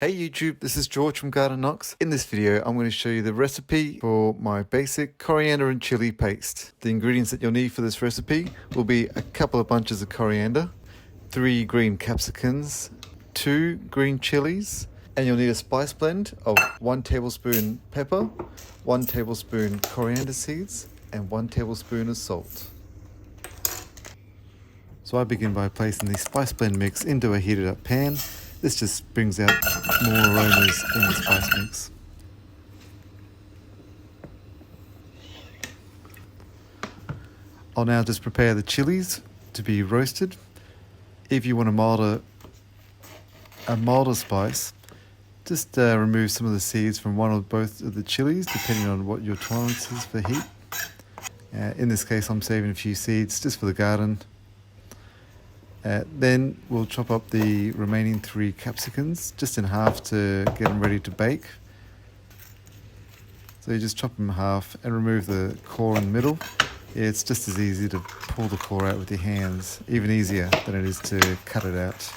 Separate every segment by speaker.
Speaker 1: Hey YouTube, this is George from Garden Knox. In this video, I'm going to show you the recipe for my basic coriander and chili paste. The ingredients that you'll need for this recipe will be a couple of bunches of coriander, 3 green capsicums, 2 green chilies, and you'll need a spice blend of 1 tablespoon pepper, 1 tablespoon coriander seeds, and 1 tablespoon of salt. So I begin by placing the spice blend mix into a heated up pan. This just brings out more aromas in the spice mix. I'll now just prepare the chilies to be roasted. If you want a milder spice, just remove some of the seeds from one or both of the chilies, depending on what your tolerance is for heat. In this case, I'm saving a few seeds just for the garden. Then we'll chop up the remaining 3 capsicums just in half to get them ready to bake. So you just chop them in half and remove the core in the middle. It's just as easy to pull the core out with your hands, even easier than it is to cut it out.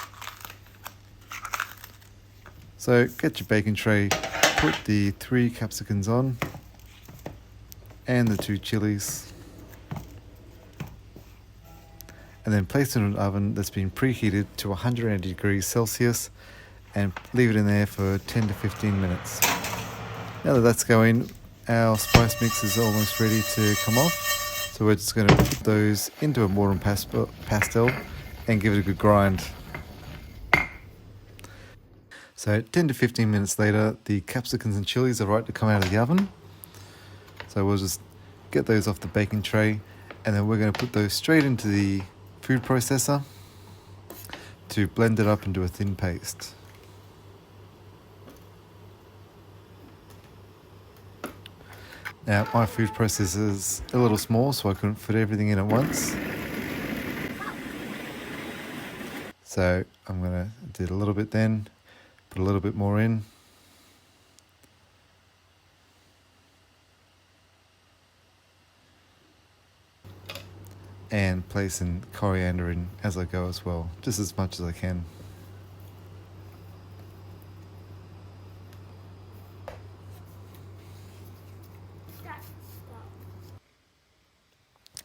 Speaker 1: So get your baking tray, put the 3 capsicums on and the 2 chilies. And then place it in an oven that's been preheated to 180 degrees Celsius and leave it in there for 10 to 15 minutes. Now that that's going, our spice mix is almost ready to come off. So we're just going to put those into a mortar and pestle and give it a good grind. So 10 to 15 minutes later, the capsicums and chilies are right to come out of the oven. So we'll just get those off the baking tray, and then we're going to put those straight into the food processor to blend it up into a thin paste. Now my food processor is a little small, so I couldn't fit everything in at once. So I'm going to do a little bit then, put a little bit more in. And placing coriander in as I go as well, just as much as I can.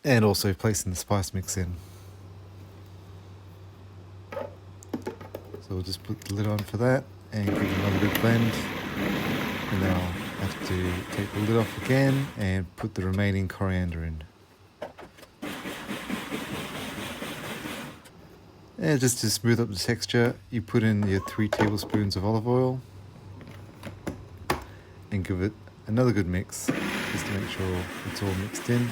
Speaker 1: And also placing the spice mix in. So we'll just put the lid on for that and give it another good blend. And then I'll have to take the lid off again and put the remaining coriander in. And just to smooth up the texture, you put in your 3 tablespoons of olive oil and give it another good mix just to make sure it's all mixed in.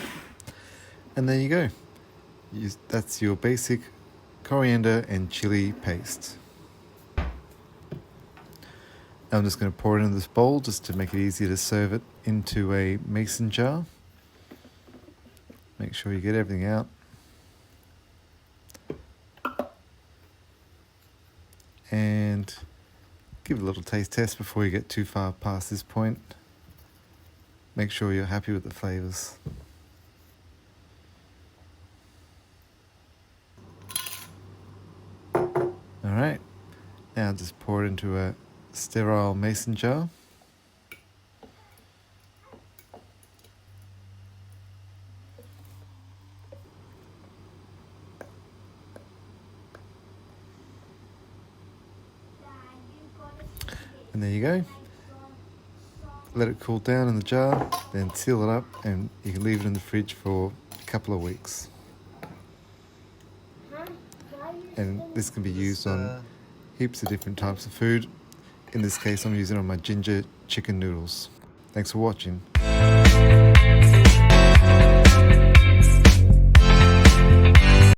Speaker 1: And there you go. That's your basic coriander and chili paste. Now I'm just going to pour it into this bowl just to make it easier to serve it into a mason jar. Make sure you get everything out. And give it a little taste test before you get too far past this point. Make sure you're happy with the flavors. Alright, now just pour it into a sterile mason jar. And there you go. Let it cool down in the jar, then seal it up, and you can leave it in the fridge for a couple of weeks. And this can be used on heaps of different types of food. In this case, I'm using it on my ginger chicken noodles. Thanks for watching.